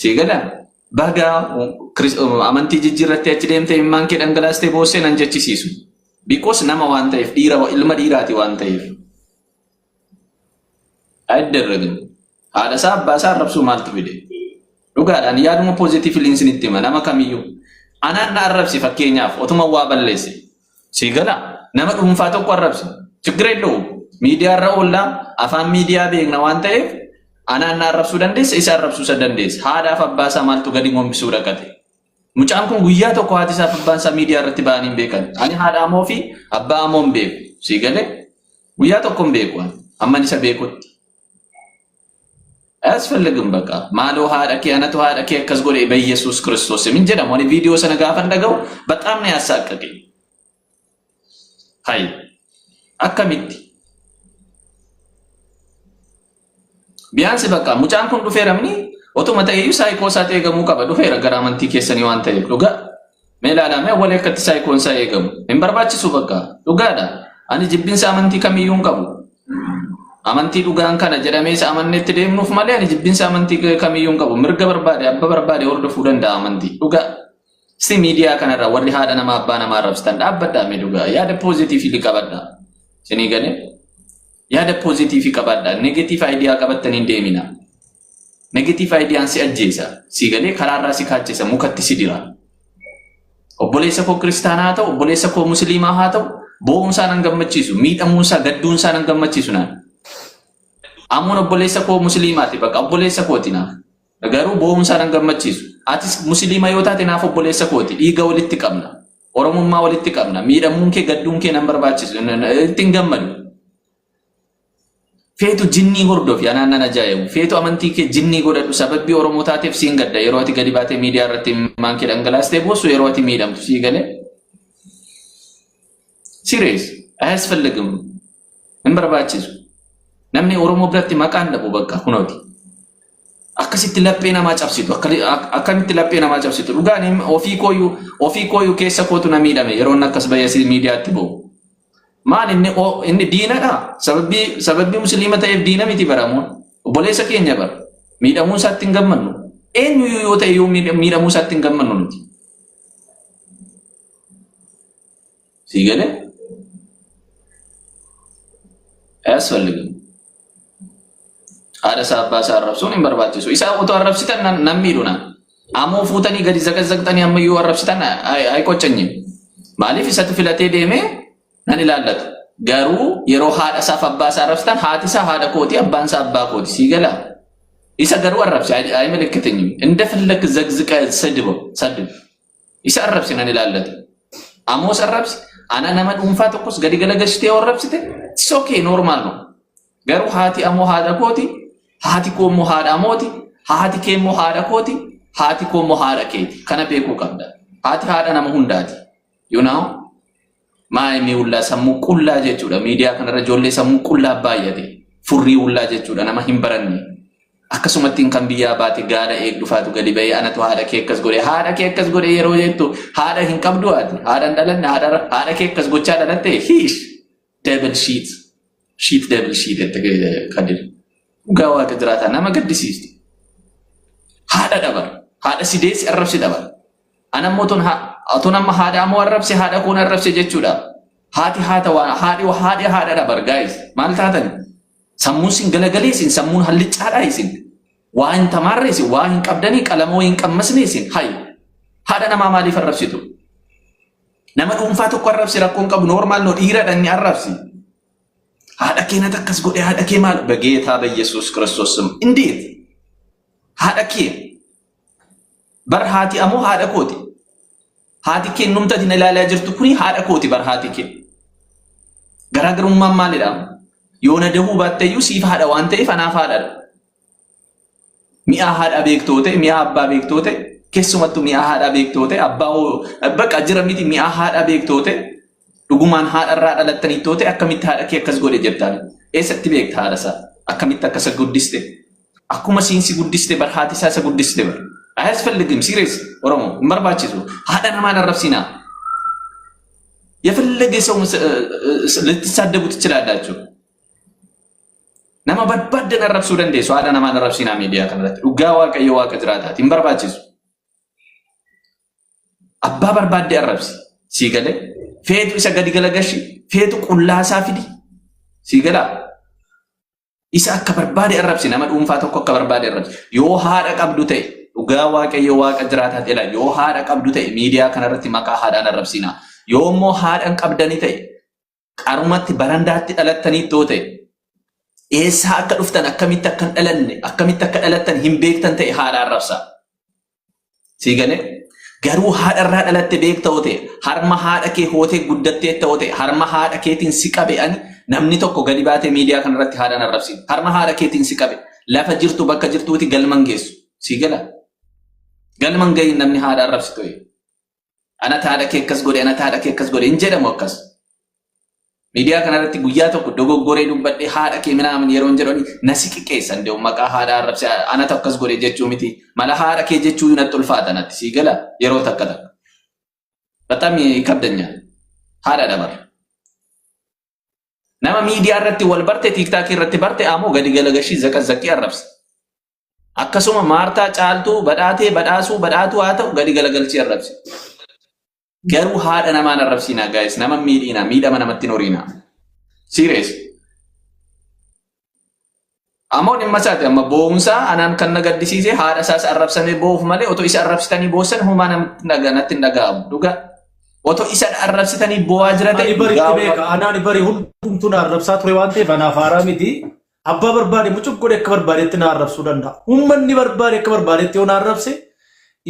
Sigala baga amantii jijjiirratti achi deemtee immaan kee dhangalaastee boossee nan jechisiisu. Because nama waan ta'eef ilma dhiiraati waan ta'eef. Ayyadarragin haadha isaa abbaa isaa arrabsuu maaltu fide? Dhugaadhaan yaaduma positive linsinitti hima nama kamiyyuu. Anaan na arrabsi fakkeenyaaf otuma waa balleesse. Sigala nama dhuunfaa tokko arrabsi. ችግር የለውም ሚዲያ ረውላ አፋን ሚዲያ ቤግና ዋንተ ኤፍ አናና አረብሱ ደንዴስ ኢሳ አረብሱ ሰደንዴስ ሃዳ ፈባሳ ማልቱ ገዲ ሞምቢሱ ረቀቴ ሙጫንኩን ጉያ ተኮ ሀዲሳ ፈባንሳ ሚዲያ ረትባኒን ቤከን አኒ ሃዳ ሞፊ አባ ሞም ቤክ ሲገለ ጉያ ተኮም ቤኳን አማኒሳ ቤኩት አያስፈልግም በቃ ማሎ ሃዳኪ አነቱ ሃዳኪ ከዝጎሌ በኢየሱስ ክርስቶስ ምን ጀዳ ሞኒ ቪዲዮ ሰነጋፈ እንደገው በጣም ነው ያሳቀቀኝ ሃይ akkamitti biyaansi bakka mucaan kun dhufeeramni otuma ta'ee saayikoo isaa eegamuu qaba dhufeera gara amantii keessanii waan ta'eef dhugaa meelaalame walee akkatti saayikoon isaa eegamu hin barbaachisu bakka dhugaadha ani jibbinsa amantii kamiyyuu qabu amantii dhugaan kana jedhamee isa amanneetti deemnuuf malee ani jibbinsa amantii kamiyyuu qabu mirga barbaade abba barbaade hordofuu danda'a amantii dhugaa si miidiyaa kanarra warri haadha nama abbaa nama arrabsitan dhaabbadhaame dhugaa yaada poozitiivii qabadha sini gane yaada positive qabadda negative idea qabattani deemina negative idea si ajjeesa si gale karaarra si kaachesa mukatti si dira obboleessa ko kristaana ta'u obboleessa ko muslima haa ta'u boonsa nan gammachiisu miidhamuunsa gadduunsa nan gammachiisu naan amoon obboleessa ko muslimaati bakka obboleessa kootina garuu boonsa nan gammachiisu atis muslima yoo taate naaf obboleessa kooti dhiiga walitti qabna oromummaa walitti qabna miidhamuun kee gadduun kee nan barbaachisu ittiin gammadu feetu jinnii hordofi anaan ajaa'ibu feetu amantii kee jinnii godhadhu sababbii oromoo taateef siin gadda yeroo ati gadi baatee miidiyaa irratti maan kee dhangalaastee boossu yeroo ati miidhamtu sii gale sirees aያስፈልግም hin barbaachisu namni oromoo biratti maqaan dhabu bakka kunooti akkasitti laphee namaa cabsitu akkamitti laphee namaa cabsitu dhugaan ofii kooyu keessa kootu na miidhame yeroo akkas bayasi miidiyaatti ba'u maal inni diinadha sababbii musliima ta'eef diina miti baramuun obboleessa keenya bara miidhamuu isaatti hin gammannu eenyu yoo ta'e yoo miidhamuu isaatti hin gammannu nuti siigale aያስፈልግም ada sabba sarrabsuun hin barbaachisu isa oto arrabsitan nan miidhuna amoo fuutanii gadi zaqazaqxanii ammayyuu arrabsitan ay qoccanyim maaliif isatu filatee deemee nan ilaallatu garuu yeroo haadha isaa abbaa isaa arrabsitan haati isaa haadha kooti abbaan isaa abbaa kooti siigala isa garuu arrabsi ay መልክተኝም እንደፈለክ ዘግዝቀ ሰድብ isa arrabsi nan ilaallatu amoos arrabsi ana nama dhuunfaa tokkos gadi galagalchitee arrabsite it's okay normal no garuu haati amoo haadha kooti haati ko mo haadha mooti haati kee mo haadha kooti haati ko mo haadha keeti kana beekuu qabda haati haadha nama hundaati you know maay mi ulla sammu qullaa jechuudha miidiyaa kanarra ijoollee sammu qullaa baay'ate furrii ullaa jechuudha nama hin baranne akkasumatti kan biyyaa baate gaadha eegdufaatu gadi ba'ee anatu haadha kee akkas godhe yeroo jettu haadha hin qabdu ati haadha dhalanne haadha kee akkas gochaa dhalatte hiish devil sheet devil sheet kadir gawa kadrata nama gaddisiisti haadha dabar haadha sidees arrabsi dabar anammoton atonamma haadha amoo arrabsi haadha kun arrabsi jechuudha haati haadha dabar guys maal taatan sammuun sin galagaleesin sammuun hallicaadha isin waa hin tamarreesin waa hin qabdanii qalamoo hin qammasneesin hay haadha namaa maaliif arrabsitu nama dhuunfaa tokko arrabsi rakkoon qabu normaal no dhiiradha inni arrabsi haadha keenya takkas godhe haadha kee maal በጌታ በኢየሱስ ክርስቶስ ስም እንዴት haadha kee bar haati amoo haadha kooti haati kee numta din ilaalaa jirtu kuni haadha kooti bar haati kee garaagarummaan maalidha yoona dahuu baatteeyyuu siif haadha waan ta'eef anaaf haadha mi'a haadha beektoote mi'a abbaa beektoote keessumattuu mi'a haadha beektoote abbaa bakka jira miti mi'a haadha beektoote dhugumaan haadha irraa dhalattanii toote akkamitti haadha kee akkas godhe jettaan eessatti beekta haadha isaa akkamitti akkas guddiste akkuma siinsi guddiste bar haati isaa isa guddiste bar አያስፈልግም ሲሪየስ ኦሮሞ መርባችሱ haadha namaan arrabsina የፈለገ ሰው ልትሳደቡ ትችላላችሁ nama barbaadan arrabsuu dandeessu haadha namaan arrabsinaa miidiyaa kanarratti dhugaa waaqayyo waaqa jiraataati hin barbaachisu. Abbaa barbaadde arrabsi sii galee feetu isa gadi galagashi feetu qullaasaa fidi sii galaa isa akka barbaade arrabsi nama dhuunfaa tokko akka barbaade arrabsi yoo haadha qabdu ta'e dhugaa waaqayyo waaqa jiraataati ilaa yoo haadha qabdu ta'e miidiyaa kanarratti maqaa haadhaan arrabsinaa yoo immoo haadhaan qabdanii ta'e qarumatti barandaatti dhalattanii too ta'e eessaa akka dhuftan akkamitti akka dhalattan hin beektan ta'e haadha arrabsaa sii galee garuu haadha irraa dhalatte beektaa ta'e harma haadha kee hootee guddattee ta'e harma haadha keetiin si qabe ani namni tokko gadi baatee miidiyaa kanarratti haadhaan arrabsin harma haadha keetiin si qabe lafa jirtu bakka jirtuuti galman geessu sii gala galman gahin namni haadha arrabsitu anata haadha kee akkas godhe anata haadha kee akkas godhe hin jedhamu akkas miidiyaa kanarratti guyyaa tokko dogoggoree dubbadhe haadha kee minaamin yeroo hin jedhani nasi qiqqeessan deemu maqaa haadha arrabse anata akkas godhe jechuu miti mala haadha kee jechuu natti ulfaata natti sii gala yeroo takka takka በጣም ይከብደኛል haadha dabar nama miidiyaa irratti wal barte tiktok irratti barte amoo gadi galagashi zakazaki arrabsa akkasuma maartaa caaltuu badhaatee badhaasuu badhaatu haa ta'u gadi galagalchi arrabsi garuu haadha namaan arrabsinaa guys nama miidhina miidhama namatti horiina serious amoon dhimma isaati amma boonsaa anaan kan na gaddisiise haadha isaas arrabsamee boof malee otoo isa arrabsitanii boossan humaa natti hin dhaga'amu dhugaa otoo isa arrabsitanii boo'aa jira ta'e anaan bari hundumtuu na arrabsaa ture waan ta'eef anaaf haaraa miti abbaa barbaade mucuuf godhe akka barbaadetti na arrabsuu danda'a uummanni barbaade akka barbaadetti yoo na arrabse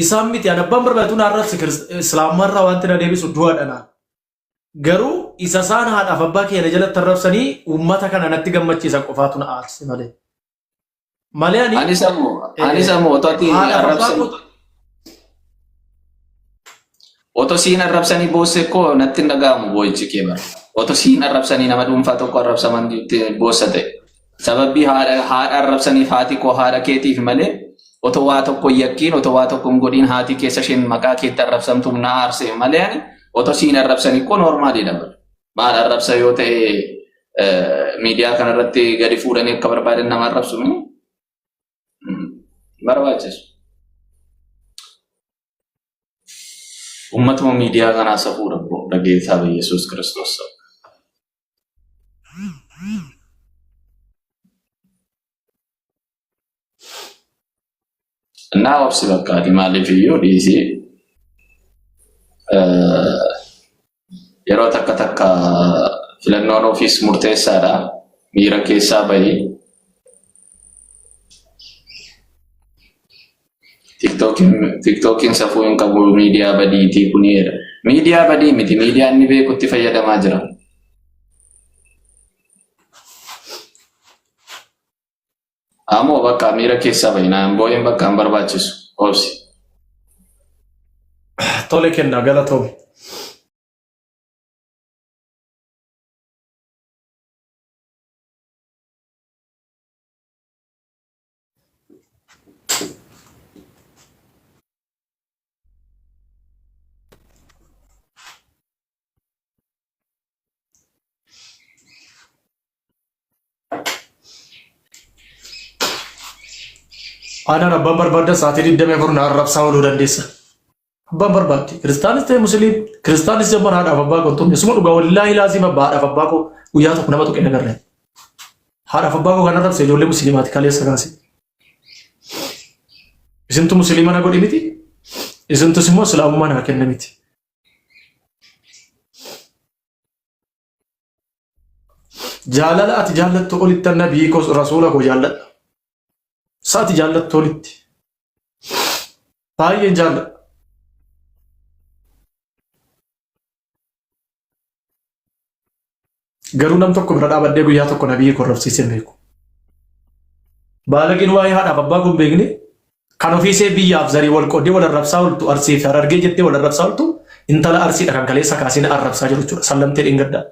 isaan miti an abbaan barbaadetu na arrabse islaamarraa wanti na deebisu du'aadha garuu isa isaan haadhaaf abbaa keenya jalatti arrabsanii uummata kana natti gammachiisa qofaatu na aarse malee ani samu ototi arrabsan oto siin arrabsanii boosse ko natti hin dhaga'amu boo'ichi kee bara oto siin arrabsanii nama dhuunfaa tokko arrabsaman boossa ta'e sababii haadha arrabsanii haati koo haadha keetiif malee oto waa tokko yakkiin oto waa tokko hin godhiin haati keessa isheen maqaa keetti arrabsamtu na aarse malee ani oto siin arrabsanii ko noormaaliidha bara maal arrabsa yoo ta'e miidiyaa kanarratti gadi fuudhanii akka barbaadan nama arrabsu mini barbaachisu ummatuma miidiyaa kanaa safuudha dhageessaa በኢየሱስ ክርስቶስ እና ወብስ በቃ ዲማሌ ቪዲዮ ዲሲ yeroo takka takka filannoon ofiis murteessaadha miira keessaa bahi tiktokin safuu hin qabu miidiyaa badiitii kuniidha miidiyaa badii miti miidiyaa inni beekutti fayyadamaa jira amoo bakka miira keessaa bahi naan boo'een bakka hin barbaachisu obsi tole kenna galatoome Ana abbaan barbaadda sa'aatii 24 na arrabsaa ooluu dandeessa. Abbaan barbaadde kiristaanis ta'e musliim kiristaanis jabban haadhaaf abbaa koo tumne suma dhugaa wallaahi laazima haadhaaf abbaa koo guyyaa tokko nama tuqe nagarre. Haadhaaf abbaa koo kan arrabse ijoollee musliimaati kaleessa kaase. Isintu musliima na godhi miti isintus immoo islaamummaa na kenna miti. Jaalala ati jaallattu olitti nabii koo rasuula koo jaalladha. Saati jaallattu olitti baay'een jaalladha. Garuu nam tokko bira dhaabadhee guyyaa tokko nabii koo arrabsiisee beeku. Baalaqiin waa'ee haadhaaf abbaa koo hin beekne kan ofiisee biyyaaf zarii wal qoodee wal arrabsaa ooltu arsii fi harargee jettee wal arrabsaa ooltu intala arsiidha kan kaleessa kaasina arrabsaa jiru jechuudha sallamtee dhingaddaa.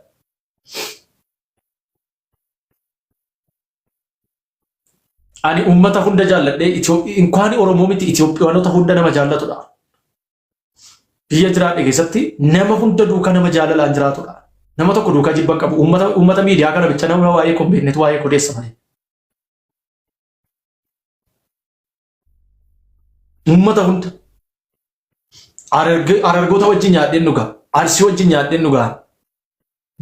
Ani ummata hunda jaalladhee inkwani Oromoo miti Itoophiyaanota hunda nama jaallatudha. Biyya jiraadhe keessatti nama hunda duukaa nama jaalalaan jiraatudha. Nama tokko duukaa jibban qabu ummata miidiyaa kana bicha nama waa'ee kombeeknetu waa'ee kodeessa malee. ummata hunda arargoota wajjin nyaadheen dhugaa arsii wajjin nyaadheen dhugaa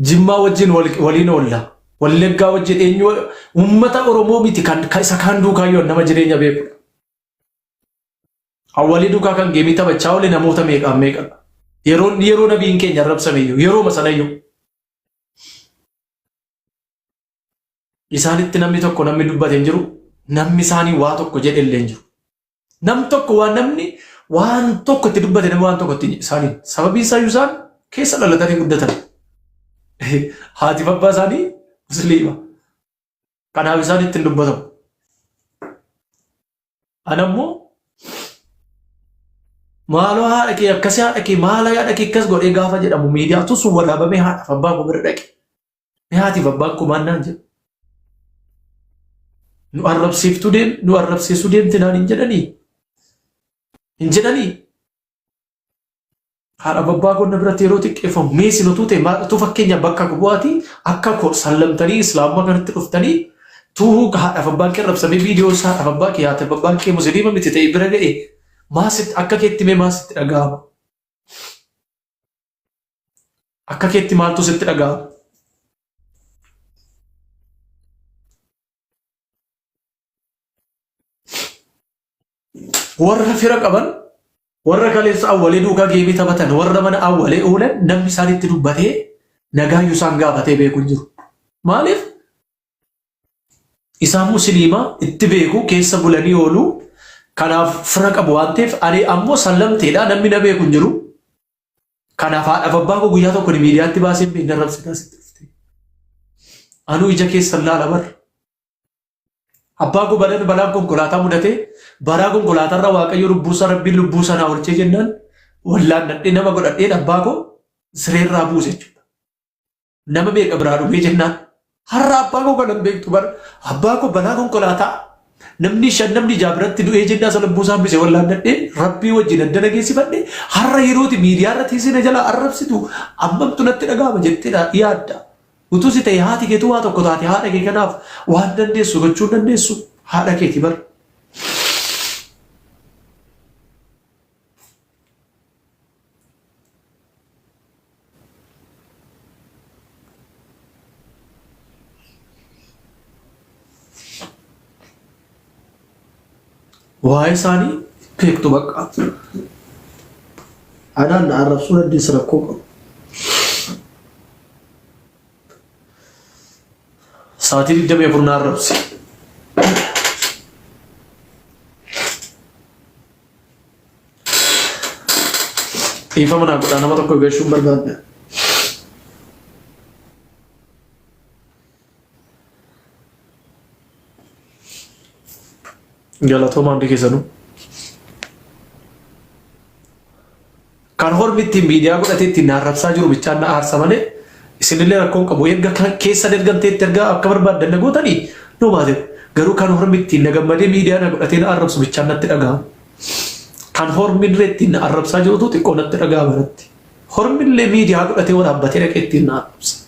jimmaa wajjin waliin oolla wallaggaa wajjin eenyu ummata oromoo miti kan isa kaan duukaa nama jireenya beeku awwalii duukaa kan geemii taphachaa oole namoota meeqa yeroo nabiin keenya arrabsameyyuu yeroo masalayyuu isaanitti namni tokko namni dubbate hin jiru namni isaanii waa tokko jedhe illee hin jiru nam tokko waan tokko itti dubbate nama waan tokko itti isaanii sababii isaa isaan keessa dhalatanii guddatan haati abbaa isaanii musliima kanaaf isaan ittiin dubbatamu anammoo maaloo haadha kee akkasii haadha kee maala haadha kee akkas godhee gaafa jedhamu miidiyaatu sun waraabamee haadhaaf abbaa koo bira dhaqe haatiif abbaan koo maannaan jedhu nu arrabsiisuu deemte naan hin jedhanii haadha abbaa koo na biratti yeroo xiqqeeffamu meesii nutuu ta'e maaltu fakkeenya bakka bu'aati akka sallamtanii islaamummaa kanatti dhuftanii tuu haadhaaf abbaan kee arrabsamee viidiyoo isaa haadhaaf abbaa kee haadhaaf abbaan kee musliima miti ta'e bira ga'e maasitti akka keetti mee maasitti dhaga'ama akka keetti maaltu sitti dhaga'ama warra fira qaban warra kaleessa awwalee duukaa geemii taphatan warra mana awwalee oolan namni isaanitti dubbatee nagaayyuu isaan gaafatee beeku hin jiru maaliif isaan musliimaa itti beeku keessa bulanii ooluu kanaaf fira qabu waan ta'eef ani ammoo sallamteedha namni na beeku hin jiru kanaaf haadhaaf abbaa koo guyyaa tokko miidiyaatti baasee beekna rabsitaa sitti dhufte anuu ija keessan laala barra abbaa koo balaan konkolaataa mudatee baraa konkolaatarra waaqayyo lubbuusa rabbiin lubbuusa naa olchee jennaan wallaan nadhee nama godhadheen abbaa koo sireerraa buuse jechuudha nama meeqa biraa dhufee jennaan har'a abbaa koo kanan beektu bara abbaa koo balaa konkolaataa namni ijaa biratti du'ee jennaa sana lubbuusaa hambise wallaan nadheen rabbii wajjin addana geessifadhe har'a yerooti miidiyaa irratti sina jala arrabsitu ammamtu natti dhaga'ama jetteedha yaadda utuu si ta'e haati keetu waa tokko taate haadha kee kanaaf waan dandeessu gochuu dandeessu haadha keeti bara waa'ee isaanii beektu bakka anaan na arrabsuu dandeessa rakkoo qabu sa'aatii 24 na arrabse dhiifama naa godhaa nama tokko geessuun barbaadne galatoomaa hundi keessanuu kan hormittiin miidiyaa godhatee ittiin na arrabsaa jiru bichaan na aarsa malee isinillee rakkoon qabu erga keessa ergamteetti erga akka barbaaddan na gootanii nu baate garuu kan hormittiin na gammadee miidiyaa na godhatee na arrabsu bichaan natti dhaga'ama kan hormillee ittiin na arrabsaa jirutu xiqqoo natti dhaga'ama irratti hormillee miidiyaa godhatee waraabbatee dhaqee ittiin na arrabsa